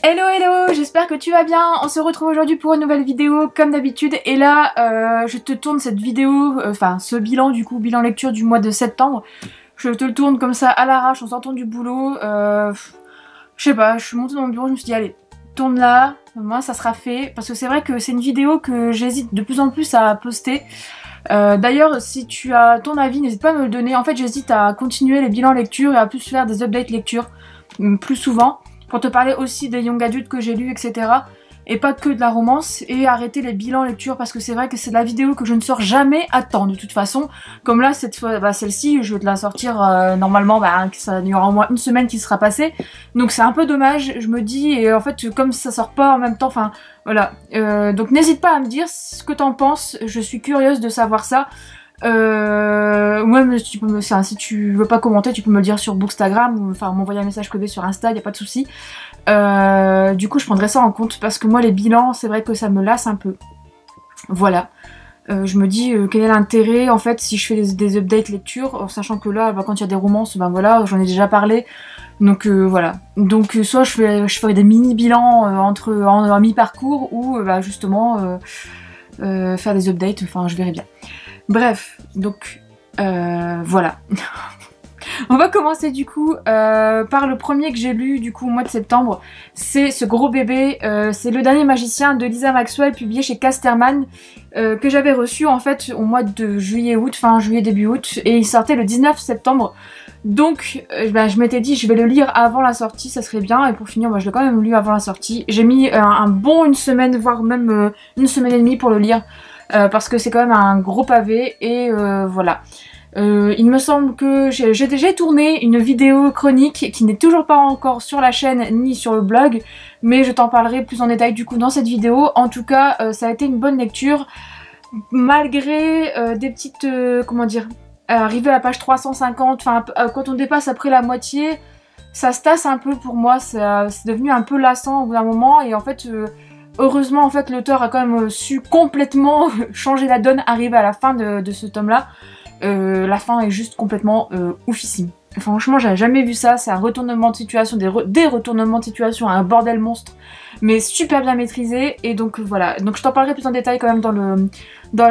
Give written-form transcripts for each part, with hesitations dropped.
Hello hello, j'espère que tu vas bien. On se retrouve aujourd'hui pour une nouvelle vidéo comme d'habitude et là je te tourne cette vidéo, enfin ce bilan du coup, bilan lecture du mois de septembre. Je te le tourne comme ça à l'arrache en sortant du boulot. Je sais pas, je suis montée dans mon bureau, je me suis dit allez, tourne là, moi ça sera fait. Parce que c'est vrai que c'est une vidéo que j'hésite de plus en plus à poster. D'ailleurs si tu as ton avis n'hésite pas à me le donner. En fait j'hésite à continuer les bilans lecture et à plus faire des updates lecture plus souvent. Pour te parler aussi des young adultes que j'ai lus, etc. Et pas que de la romance. Et arrêter les bilans lecture parce que c'est vrai que c'est la vidéo que je ne sors jamais à temps de toute façon. Comme là, cette fois, bah, celle-ci, je vais te la sortir normalement, bah, il y aura au moins une semaine qui sera passée. Donc c'est un peu dommage, je me dis. Et en fait, comme ça sort pas en même temps, enfin voilà. Donc n'hésite pas à me dire ce que t'en penses. Je suis curieuse de savoir ça. Ouais, mais tu peux me, enfin, si tu veux pas commenter, tu peux me le dire sur Bookstagram ou enfin m'envoyer un message privé sur Insta, y a pas de souci. Du coup, je prendrai ça en compte parce que moi, les bilans, c'est vrai que ça me lasse un peu. Voilà. Je me dis quel est l'intérêt en fait si je fais des updates lecture, sachant que là, bah, quand il y a des romances, ben voilà, j'en ai déjà parlé. Donc voilà. Donc soit je ferai des mini bilans en mi-parcours ou bah, justement faire des updates. Enfin, je verrai bien. Bref, donc voilà. On va commencer du coup par le premier que j'ai lu du coup au mois de septembre. C'est ce gros bébé, c'est Le Dernier Magicien de Lisa Maxwell, publié chez Casterman, que j'avais reçu en fait au mois de juillet-août, fin juillet début août, et il sortait le 19 septembre. Donc bah, je m'étais dit je vais le lire avant la sortie, ça serait bien, et pour finir bah, je l'ai quand même lu avant la sortie. J'ai mis un bon une semaine, voire même une semaine et demie pour le lire. Parce que c'est quand même un gros pavé et voilà. Il me semble que j'ai tourné une vidéo chronique qui n'est toujours pas encore sur la chaîne ni sur le blog, mais je t'en parlerai plus en détail du coup dans cette vidéo. En tout cas, ça a été une bonne lecture, malgré des petites, comment dire, arrivé à la page 350, enfin quand on dépasse après la moitié, ça se tasse un peu pour moi, c'est devenu un peu lassant au bout d'un moment et en fait... heureusement en fait l'auteur a quand même su complètement changer la donne, arriver à la fin de ce tome là. La fin est juste complètement oufissime. Franchement j'avais jamais vu ça, c'est un retournement de situation, des retournements de situation, un bordel monstre, mais super bien maîtrisé et donc voilà. Donc je t'en parlerai plus en détail quand même dans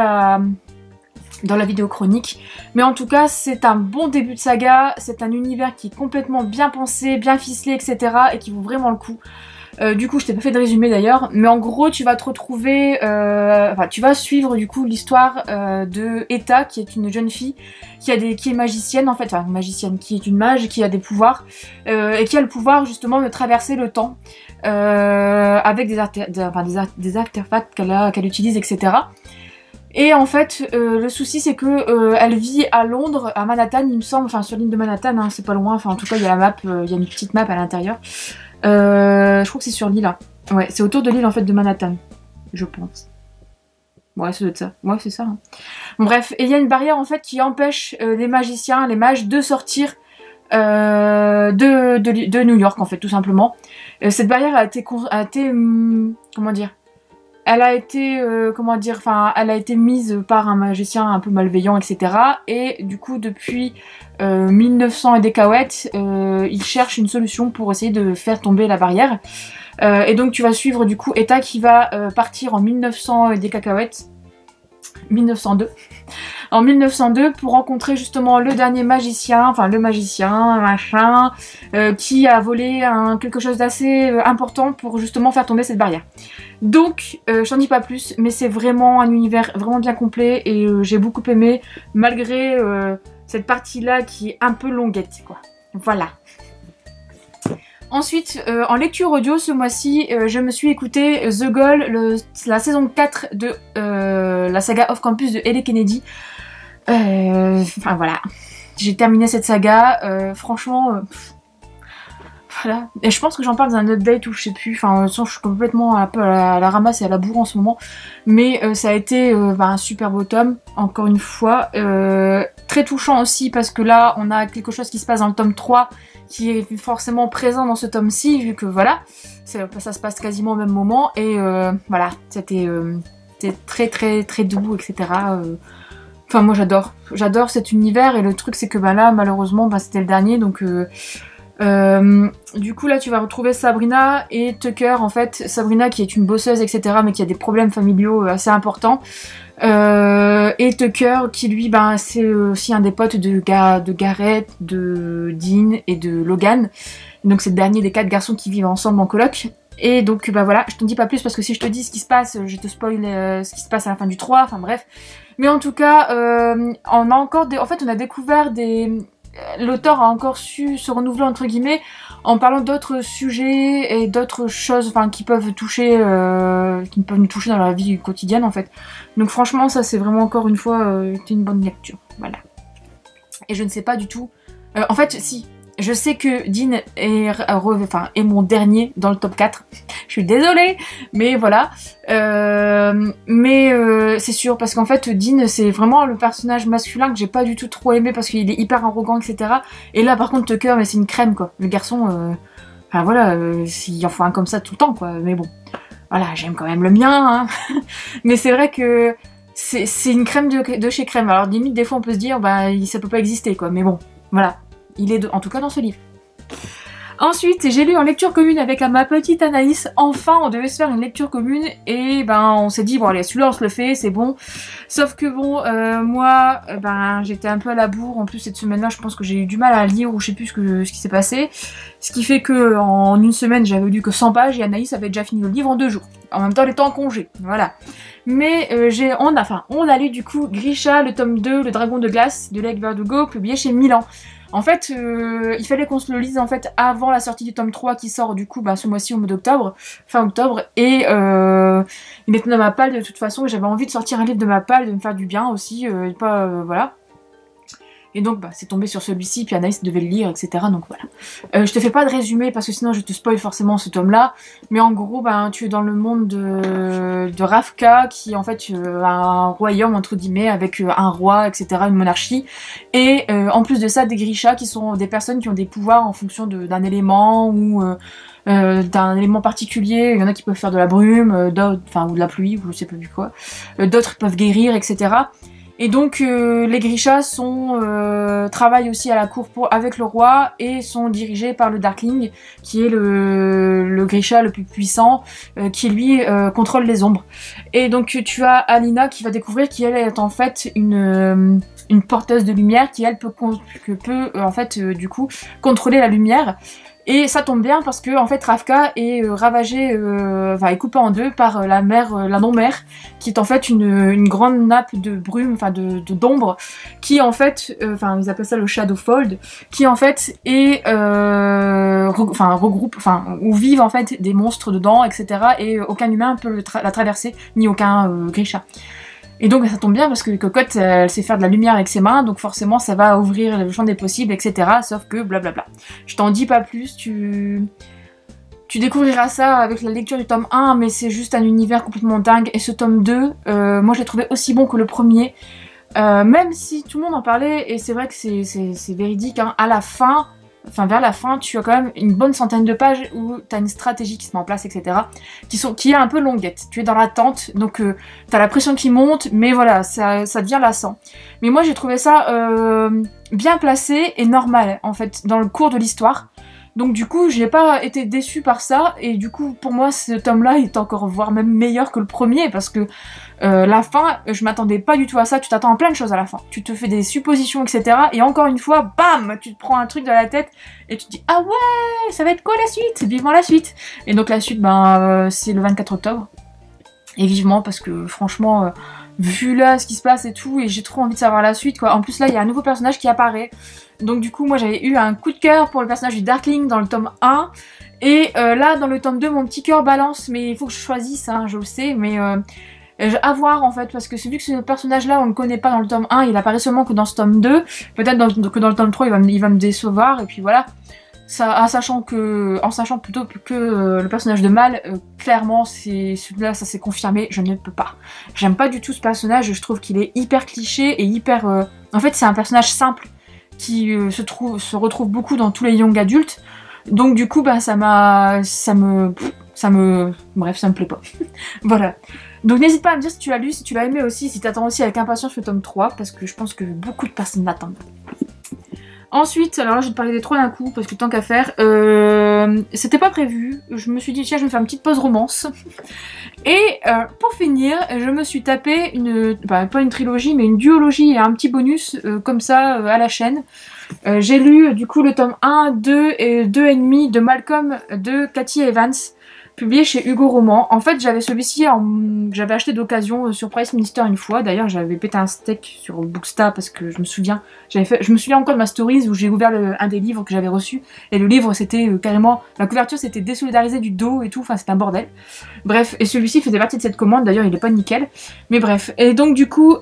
la vidéo chronique. Mais en tout cas c'est un bon début de saga, c'est un univers qui est complètement bien pensé, bien ficelé, etc. et qui vaut vraiment le coup. Du coup je t'ai pas fait de résumé d'ailleurs, mais en gros tu vas te retrouver, enfin tu vas suivre du coup l'histoire de Etta qui est une jeune fille qui est magicienne en fait, enfin magicienne, qui est une mage, qui a des pouvoirs et qui a le pouvoir justement de traverser le temps avec des artefacts qu'elle utilise, etc. Et en fait, le souci c'est que elle vit à Londres, à Manhattan il me semble, enfin sur l'île de Manhattan, hein, c'est pas loin, enfin en tout cas il y a la map, il y a une petite map à l'intérieur. Je crois que c'est sur l'île là. Ouais, c'est autour de l'île en fait de Manhattan, je pense. Ouais, ça doit être ça. Ouais, c'est ça. Hein. Bon, bref, et il y a une barrière en fait qui empêche les magiciens, les mages de sortir de New York en fait, tout simplement. Cette barrière a été comment dire, elle a été, comment dire, enfin, elle a été mise par un magicien un peu malveillant, etc. Et du coup, depuis 1900 et des cacahuètes, il cherche une solution pour essayer de faire tomber la barrière. Et donc, tu vas suivre du coup Etta qui va partir en 1900 et des cacahuètes. 1902. En 1902 pour rencontrer justement le dernier magicien, enfin le magicien, machin, qui a volé quelque chose d'assez important pour justement faire tomber cette barrière. Donc, je t'en dis pas plus, mais c'est vraiment un univers vraiment bien complet et j'ai beaucoup aimé, malgré cette partie-là qui est un peu longuette, quoi. Voilà. Ensuite, en lecture audio, ce mois-ci, je me suis écouté The Goal, la saison 4 de la saga Off Campus de Ellie Kennedy. Enfin voilà, j'ai terminé cette saga, franchement... voilà. Et je pense que j'en parle dans un update où je sais plus, enfin je suis complètement un peu à la ramasse et à la bourre en ce moment, mais ça a été un super beau tome, encore une fois, très touchant aussi parce que là on a quelque chose qui se passe dans le tome 3 qui est forcément présent dans ce tome-ci, vu que voilà, ça se passe quasiment au même moment, et voilà, c'était très très très doux, etc. Enfin moi j'adore cet univers et le truc c'est que bah là malheureusement bah, c'était le dernier donc du coup là tu vas retrouver Sabrina et Tucker en fait, Sabrina qui est une bosseuse etc mais qui a des problèmes familiaux assez importants et Tucker qui lui ben c'est aussi un des potes de Gareth, de Dean et de Logan, donc c'est le dernier des 4 garçons qui vivent ensemble en coloc. Et donc bah voilà, je t'en dis pas plus parce que si je te dis ce qui se passe, je te spoil ce qui se passe à la fin du 3, enfin bref. Mais en tout cas, on a encore en fait on a découvert l'auteur a encore su se renouveler entre guillemets en parlant d'autres sujets et d'autres choses enfin qui peuvent nous toucher dans la vie quotidienne en fait. Donc franchement ça c'est vraiment encore une fois une bonne lecture. Voilà. Et je ne sais pas du tout. En fait si. Je sais que Dean est mon dernier dans le top 4. Je suis désolée, mais voilà. C'est sûr, parce qu'en fait, Dean, c'est vraiment le personnage masculin que j'ai pas du tout trop aimé parce qu'il est hyper arrogant, etc. Et là, par contre, Tucker, mais c'est une crème, quoi. Le garçon, enfin voilà, il en faut un comme ça tout le temps, quoi. Mais bon, voilà, j'aime quand même le mien, hein. Mais c'est vrai que c'est une crème de chez crème. Alors, limite, des fois, on peut se dire, bah, ça peut pas exister, quoi. Mais bon, voilà. Il est en tout cas dans ce livre. Ensuite, j'ai lu en lecture commune avec ma petite Anaïs. Enfin, on devait se faire une lecture commune et ben on s'est dit bon allez celui-là on se le fait, c'est bon. Sauf que bon, moi, ben j'étais un peu à la bourre. En plus cette semaine-là, je pense que j'ai eu du mal à lire ou je sais plus ce qui s'est passé. Ce qui fait que en une semaine, j'avais lu que 100 pages et Anaïs avait déjà fini le livre en 2 jours. En même temps, elle était en congé, voilà. Mais on a lu du coup Grisha, le tome 2, Le Dragon de Glace de Leigh Bardugo, publié chez Milan. En fait, il fallait qu'on se le lise en fait avant la sortie du tome 3 qui sort du coup bah, ce mois-ci au mois d'octobre, fin octobre, et il était dans ma palle de toute façon et j'avais envie de sortir un livre de ma palle, de me faire du bien aussi, et pas voilà. Et donc bah, c'est tombé sur celui-ci, puis Anaïs devait le lire, etc. Donc voilà. Je te fais pas de résumé parce que sinon je te spoil forcément ce tome-là. Mais en gros, bah, tu es dans le monde de Ravka, qui en fait a un royaume entre guillemets avec un roi, etc. Une monarchie. Et en plus de ça, des Grishas qui sont des personnes qui ont des pouvoirs en fonction d'un élément ou d'un élément particulier. Il y en a qui peuvent faire de la brume, d'autres, enfin ou de la pluie, ou je sais pas plus quoi. D'autres peuvent guérir, etc. Et donc les Grishas travaillent aussi à la cour avec le roi et sont dirigés par le Darkling, qui est le Grisha le plus puissant, qui lui contrôle les ombres. Et donc tu as Alina qui va découvrir qu'elle est en fait une porteuse de lumière qui elle peut en fait du coup contrôler la lumière. Et ça tombe bien parce que en fait Ravka est ravagée, est coupée en deux par la non-mer, qui est en fait une grande nappe de brume, enfin d'ombre, qui en fait, ils appellent ça le Shadowfold, qui en fait est regroupe, où vivent en fait des monstres dedans, etc. Et aucun humain peut la traverser, ni aucun Grisha. Et donc ça tombe bien parce que Cocotte, elle sait faire de la lumière avec ses mains, donc forcément ça va ouvrir le champ des possibles, etc. Sauf que blablabla. Je t'en dis pas plus, tu découvriras ça avec la lecture du tome 1, mais c'est juste un univers complètement dingue. Et ce tome 2, moi je l'ai trouvé aussi bon que le premier. Même si tout le monde en parlait, et c'est vrai que c'est véridique, hein, à la fin... vers la fin, tu as quand même une bonne centaine de pages où tu as une stratégie qui se met en place, etc. qui est un peu longuette. Tu es dans l'attente, donc tu as la pression qui monte, mais voilà, ça devient lassant. Mais moi, j'ai trouvé ça bien placé et normal, en fait, dans le cours de l'histoire. Donc du coup, j'ai pas été déçue par ça, et du coup, pour moi, ce tome-là est encore, voire même meilleur que le premier, parce que la fin, je m'attendais pas du tout à ça, tu t'attends à plein de choses à la fin. Tu te fais des suppositions, etc. Et encore une fois, bam, tu te prends un truc dans la tête, et tu te dis, ah ouais, ça va être quoi la suite? Vivement la suite. Et donc la suite, c'est le 24 octobre. Et vivement, parce que franchement... vu là ce qui se passe et tout, et j'ai trop envie de savoir la suite quoi. En plus là il y a un nouveau personnage qui apparaît, donc du coup moi j'avais eu un coup de cœur pour le personnage du Darkling dans le tome 1, et là dans le tome 2 mon petit cœur balance, mais il faut que je choisisse, hein, je le sais, mais à voir en fait, parce que vu que ce personnage là on le connaît pas dans le tome 1, il apparaît seulement que dans ce tome 2, peut-être que dans le tome 3 il va me décevoir, et puis voilà. Ça, en sachant plutôt que le personnage de Mal, clairement, celui-là, ça s'est confirmé, je ne peux pas. J'aime pas du tout ce personnage, je trouve qu'il est hyper cliché et hyper... En fait, c'est un personnage simple qui se retrouve beaucoup dans tous les young adultes. Donc du coup, ça me plaît pas. Voilà. Donc n'hésite pas à me dire si tu l'as lu, si tu l'as aimé aussi, si t'attends aussi avec impatience le tome 3, parce que je pense que beaucoup de personnes l'attendent. Ensuite, alors là je vais te parler des 3 d'un coup, parce que tant qu'à faire, c'était pas prévu, je me suis dit tiens je vais faire une petite pause romance. Et pour finir, je me suis tapé une, bah, pas une trilogie, mais une duologie et un petit bonus comme ça à la chaîne. J'ai lu du coup le tome 1, 2 et 2 et demi de Malcolm de Cathy Evans, publié chez Hugo Roman. En fait, j'avais celui-ci, j'avais acheté d'occasion sur Price Minister une fois. D'ailleurs, j'avais pété un steak sur Booksta parce que je me souviens encore de ma stories où j'ai ouvert un des livres que j'avais reçu. Et le livre, c'était carrément, la couverture s'était désolidarisée du dos et tout. Enfin, c'était un bordel. Bref, et celui-ci faisait partie de cette commande. D'ailleurs, il est pas nickel. Mais bref. Et donc, du coup,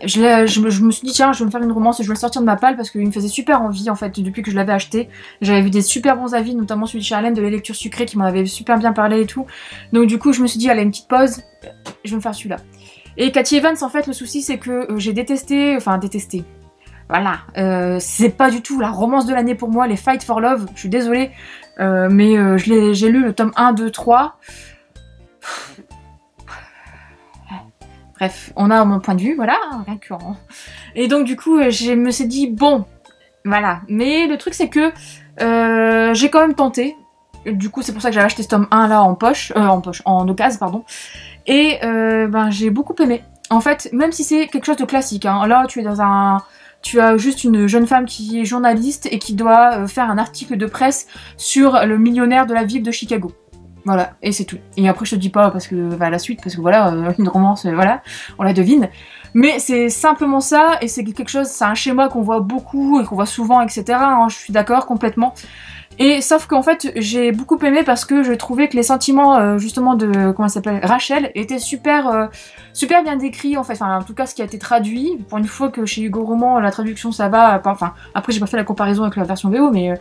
je me suis dit tiens je vais me faire une romance et je vais le sortir de ma palle parce qu'il me faisait super envie en fait depuis que je l'avais acheté. J'avais vu des super bons avis, notamment celui de Charlène de les lectures sucrées qui m'en avait super bien parlé et tout. Donc du coup je me suis dit allez une petite pause, je vais me faire celui-là. Et Cathy Evans en fait le souci c'est que j'ai détesté, voilà, c'est pas du tout la romance de l'année pour moi, les Fight for Love, je suis désolée, mais j'ai lu le tome 1, 2, 3. Bref, on a mon point de vue, voilà, récurrent. Et donc du coup, je me suis dit, bon, voilà. Mais le truc c'est que j'ai quand même tenté. Du coup, c'est pour ça que j'avais acheté ce tome 1 là en occasion, pardon. Et ben, j'ai beaucoup aimé. En fait, même si c'est quelque chose de classique, hein, là tu as juste une jeune femme qui est journaliste et qui doit faire un article de presse sur le millionnaire de la ville de Chicago. Voilà, et c'est tout. Et après je te dis pas parce que la suite, parce que voilà, une romance, voilà, on la devine. Mais c'est simplement ça, et c'est quelque chose, c'est un schéma qu'on voit beaucoup et qu'on voit souvent, etc. Hein, je suis d'accord complètement. Et sauf qu'en fait, j'ai beaucoup aimé parce que je trouvais que les sentiments justement de comment elle s'appelle, Rachel, étaient super bien décrits en fait. Enfin, en tout cas, ce qui a été traduit. Pour une fois que chez Hugo Roman, la traduction ça va. Enfin, après j'ai pas fait la comparaison avec la version VO, mais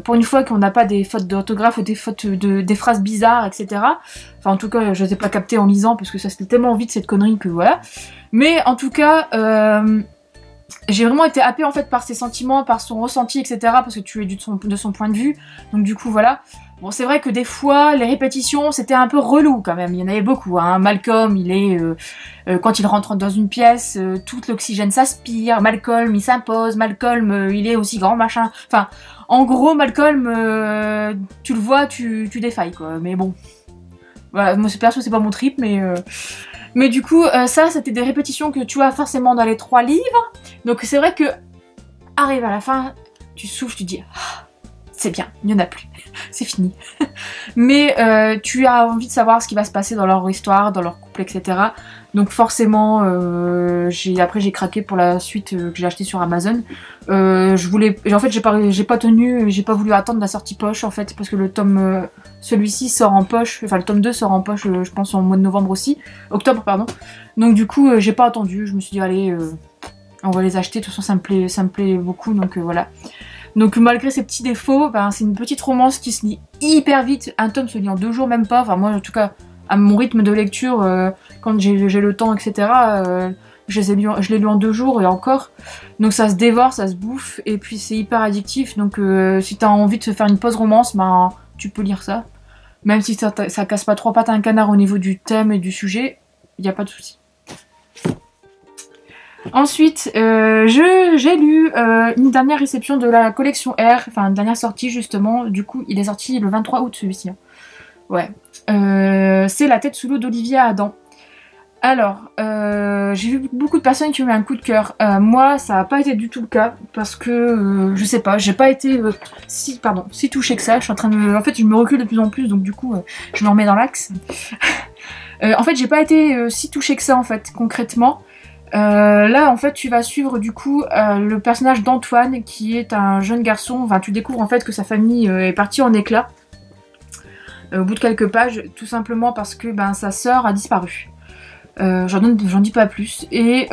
pour une fois qu'on n'a pas des fautes d'orthographe ou des fautes des phrases bizarres, etc. Enfin, en tout cas, je les ai pas captées en lisant parce que ça c'était tellement vite cette connerie que voilà. Mais en tout cas. J'ai vraiment été happée en fait par ses sentiments, par son ressenti, etc. Parce que tu es de son point de vue. Donc du coup voilà. Bon c'est vrai que des fois les répétitions c'était un peu relou quand même. Il y en avait beaucoup. Hein. Malcolm il est quand il rentre dans une pièce, tout l'oxygène s'aspire. Malcolm il s'impose. Malcolm il est aussi grand machin. Enfin en gros Malcolm tu le vois tu défailles quoi. Mais bon. Voilà, moi perso c'est pas mon trip mais du coup, ça, c'était des répétitions que tu as forcément dans les 3 livres. Donc c'est vrai que, arrive à la fin, tu souffles, tu dis ah, c'est bien, il n'y en a plus, c'est fini. Mais tu as envie de savoir ce qui va se passer dans leur histoire, dans leur couple, etc. Donc forcément, après j'ai craqué pour la suite que j'ai acheté sur Amazon. En fait, j'ai pas tenu, j'ai pas voulu attendre la sortie poche en fait, parce que le tome, celui-ci sort en poche, enfin le tome 2 sort en poche, je pense en mois de novembre aussi, octobre pardon. Donc du coup, j'ai pas attendu, je me suis dit allez, on va les acheter. De toute façon, ça me plaît beaucoup, donc voilà. Donc malgré ces petits défauts, ben, c'est une petite romance qui se lit hyper vite. Un tome se lit en 2 jours, même pas. Enfin moi en tout cas, à mon rythme de lecture, quand j'ai le temps, etc. Je l'ai lu en 2 jours et encore. Donc ça se dévore, ça se bouffe, et puis c'est hyper addictif. Donc si t'as envie de se faire une pause romance, ben tu peux lire ça. Même si ça casse pas 3 pattes à un canard au niveau du thème et du sujet, il n'y a pas de souci. Ensuite, j'ai lu une dernière réception de la collection R, enfin une dernière sortie justement, du coup il est sorti le 23 août celui-ci. Ouais. C'est La tête sous l'eau d'Olivia Adam. Alors, j'ai vu beaucoup de personnes qui ont eu un coup de cœur. Moi, ça n'a pas été du tout le cas, parce que, je sais pas, j'ai pas été si touchée que ça. Je suis en train de... En fait, je me recule de plus en plus, donc du coup, je me remets dans l'axe. En fait, j'ai pas été si touchée que ça, en fait, concrètement. Là en fait tu vas suivre du coup le personnage d'Antoine qui est un jeune garçon, enfin tu découvres en fait que sa famille est partie en éclats au bout de quelques pages, tout simplement parce que ben, sa sœur a disparu. J'en dis pas plus. Et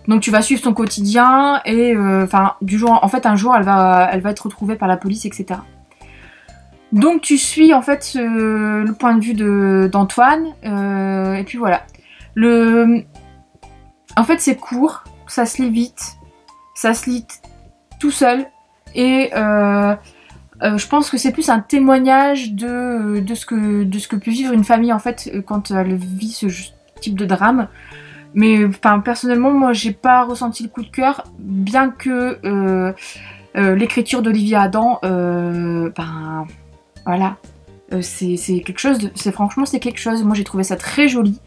donc tu vas suivre son quotidien et enfin un jour elle va être retrouvée par la police, etc. Donc tu suis en fait le point de vue d'Antoine et puis voilà. En fait c'est court, ça se lit vite, ça se lit tout seul et Je pense que c'est plus un témoignage de ce que peut vivre une famille en fait quand elle vit ce type de drame. Mais enfin, personnellement, moi j'ai pas ressenti le coup de cœur, bien que l'écriture d'Olivia Adam, ben voilà, c'est quelque chose, franchement c'est quelque chose. Moi j'ai trouvé ça très joli.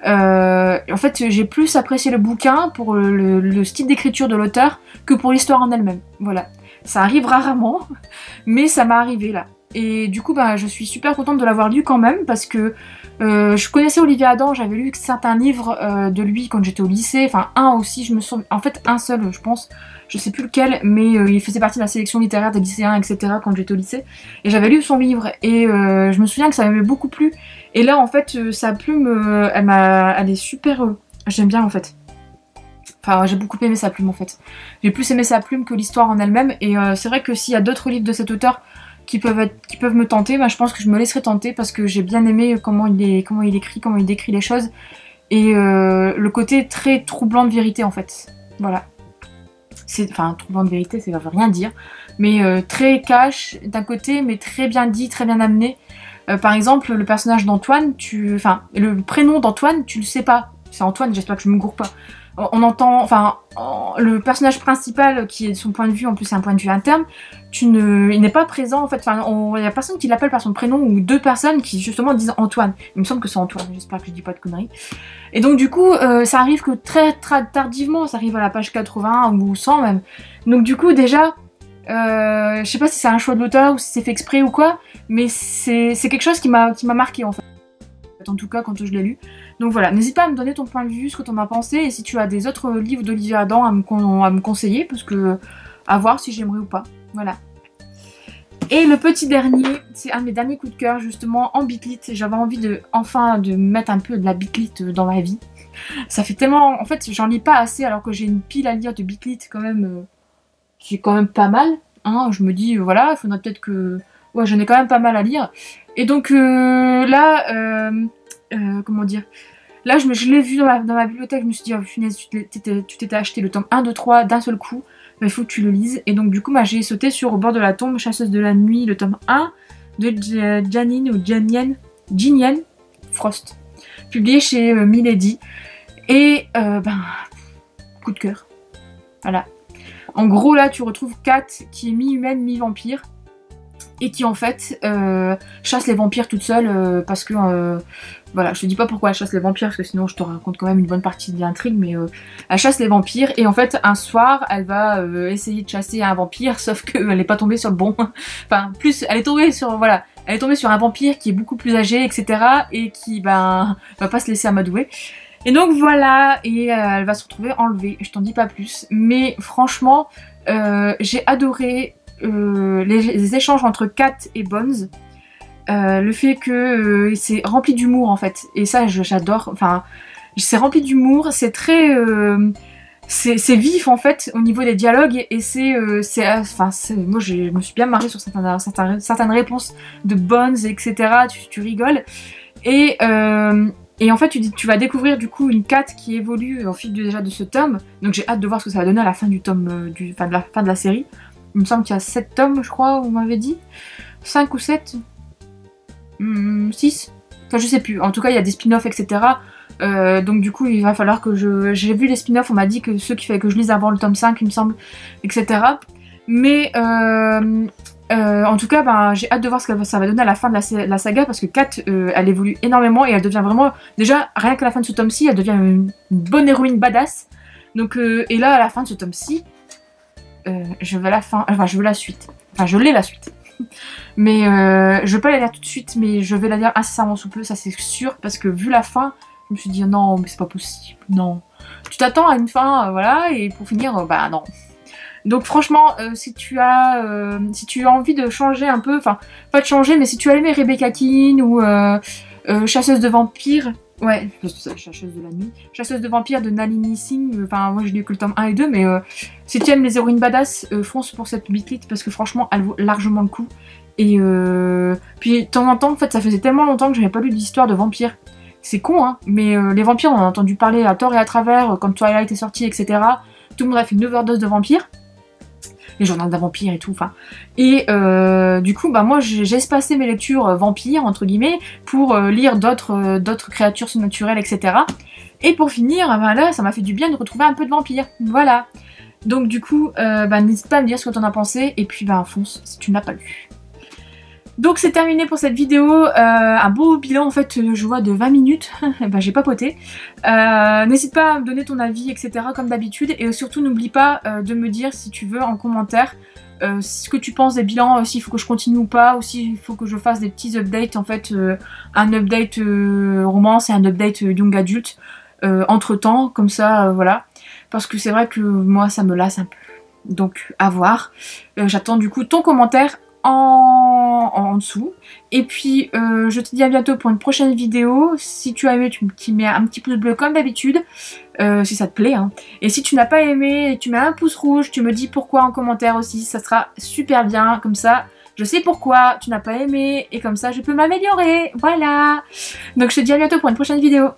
En fait, j'ai plus apprécié le bouquin pour le style d'écriture de l'auteur que pour l'histoire en elle-même. Voilà. Ça arrive rarement, mais ça m'est arrivé là. Et du coup, bah, je suis super contente de l'avoir lu quand même, parce que je connaissais Olivier Adam, j'avais lu certains livres de lui quand j'étais au lycée, enfin un aussi, je me souviens, en fait un seul je pense, je sais plus lequel, mais il faisait partie de la sélection littéraire des lycéens, etc. quand j'étais au lycée, et j'avais lu son livre, et je me souviens que ça m'avait beaucoup plu, et là en fait sa plume, elle est super, j'aime bien en fait. Enfin, j'ai beaucoup aimé sa plume en fait. J'ai plus aimé sa plume que l'histoire en elle-même, et c'est vrai que s'il y a d'autres livres de cet auteur qui peuvent me tenter, bah, je pense que je me laisserai tenter parce que j'ai bien aimé comment il écrit, comment il décrit les choses, et le côté très troublant de vérité en fait. Voilà. Enfin, troublant de vérité, ça veut rien dire, mais très cash d'un côté, mais très bien dit, très bien amené. Par exemple, le personnage d'Antoine, enfin, le prénom d'Antoine, tu le sais pas. C'est Antoine, j'espère que je me gourre pas. On entend, enfin, le personnage principal qui est de son point de vue, en plus c'est un point de vue interne, il n'est pas présent en fait, enfin, il y a personne qui l'appelle par son prénom, ou deux personnes qui justement disent Antoine. Il me semble que c'est Antoine, j'espère que je dis pas de conneries. Et donc du coup, ça arrive que très tardivement, ça arrive à la page 80 ou 100 même. Donc du coup déjà, je sais pas si c'est un choix de l'auteur ou si c'est fait exprès ou quoi, mais c'est quelque chose qui m'a marqué en fait. En tout cas quand je l'ai lu. Donc voilà, n'hésite pas à me donner ton point de vue, ce que t'en as pensé, et si tu as des autres livres d'Olivier Adam à me conseiller, parce que à voir si j'aimerais ou pas. Voilà. Et le petit dernier, c'est un de mes derniers coups de cœur justement en bitlit. J'avais envie de mettre un peu de la bitlit dans ma vie. Ça fait tellement, en fait j'en lis pas assez alors que j'ai une pile à lire de bitlit quand même, qui est quand même pas mal. Hein. Je me dis voilà, il faudrait peut-être que, ouais, j'en ai quand même pas mal à lire. Et donc là, comment dire, là je l'ai vu dans ma bibliothèque, je me suis dit oh punaise, tu t'étais acheté le tome 1, 2, 3 d'un seul coup, mais il faut que tu le lises. Et donc du coup j'ai sauté sur Au bord de la tombe, Chasseuse de la nuit, le tome 1 de Jinian Frost, publié chez Milady. Et coup de cœur. Voilà. En gros là tu retrouves Kat qui est mi-humaine, mi-vampire, et qui en fait chasse les vampires toute seule parce que voilà, je te dis pas pourquoi elle chasse les vampires parce que sinon je te raconte quand même une bonne partie de l'intrigue, mais elle chasse les vampires, et en fait un soir elle va essayer de chasser un vampire, sauf qu'elle est pas tombée sur le bon, enfin plus elle est tombée sur, voilà, elle est tombée sur un vampire qui est beaucoup plus âgé, etc., et qui va pas se laisser amadouer. Et donc voilà, et elle va se retrouver enlevée, je t'en dis pas plus, mais franchement j'ai adoré les échanges entre Kat et Bones, le fait que c'est rempli d'humour en fait, et ça j'adore, enfin c'est rempli d'humour, c'est très c'est vif en fait au niveau des dialogues, et moi je me suis bien marrée sur certaines réponses de Bones, etc. Tu rigoles, et en fait tu vas découvrir du coup une Kat qui évolue au fil déjà de ce tome, donc j'ai hâte de voir ce que ça va donner à la fin du tome, de la fin de la série. Il me semble qu'il y a 7 tomes, je crois, vous m'avez dit. 5 ou 7 6. Enfin, je sais plus. En tout cas, il y a des spin-offs, etc. Donc du coup, il va falloir que j'ai vu les spin-offs, on m'a dit que ceux qui fallait que je lise avant le tome 5, il me semble, etc. Mais en tout cas, j'ai hâte de voir ce que ça va donner à la fin de la saga, parce que Kat, elle évolue énormément, et elle devient vraiment... Déjà, rien qu'à la fin de ce tome-ci, elle devient une bonne héroïne badass. Donc, et là, à la fin de ce tome-ci, je veux la suite. Enfin, je l'ai la suite. Mais je veux pas la lire tout de suite, mais je vais la lire incessamment sous peu, ça c'est sûr, parce que vu la fin, je me suis dit non, mais c'est pas possible, non. Tu t'attends à une fin, voilà, et pour finir, non. Donc franchement, si tu as envie de changer un peu, enfin, pas de changer, mais si tu as aimé Rebecca Keane ou Chasseuse de vampires, ouais, Chasseuse de la nuit, Chasseuse de vampires de Nalini Singh, enfin moi j'ai lu que le tome 1 et 2, mais si tu aimes les héroïnes badass, fonce pour cette bitlit, parce que franchement elle vaut largement le coup. Et puis de temps en temps, en fait ça faisait tellement longtemps que j'avais pas lu d'histoire de vampires. C'est con hein, mais les vampires on en a entendu parler à tort et à travers, quand Twilight est sorti, etc. Tout le monde a fait une overdose de vampires. les journaux d'un vampire et tout, enfin. Et du coup, bah moi j'ai espacé mes lectures vampires, entre guillemets, pour lire d'autres créatures surnaturelles, etc. Et pour finir, bah là, ça m'a fait du bien de retrouver un peu de vampires. Voilà. Donc du coup, bah, n'hésite pas à me dire ce que t'en as pensé, et puis bah fonce si tu n'as pas lu. Donc c'est terminé pour cette vidéo, un beau bilan en fait je vois de 20 minutes, bah, j'ai papoté. N'hésite pas à me donner ton avis etc comme d'habitude et surtout n'oublie pas de me dire si tu veux en commentaire ce que tu penses des bilans, s'il faut que je continue ou pas, ou s'il faut que je fasse des petits updates en fait, un update romance et un update young adulte entre temps, comme ça voilà. Parce que c'est vrai que moi ça me lasse un peu, donc à voir. J'attends du coup ton commentaire en dessous. Et puis je te dis à bientôt pour une prochaine vidéo. Si tu as aimé, tu mets un petit pouce bleu comme d'habitude, si ça te plaît, hein. Et si tu n'as pas aimé, tu mets un pouce rouge, tu me dis pourquoi en commentaire aussi, ça sera super bien, comme ça je sais pourquoi tu n'as pas aimé, et comme ça je peux m'améliorer, voilà. Donc je te dis à bientôt pour une prochaine vidéo.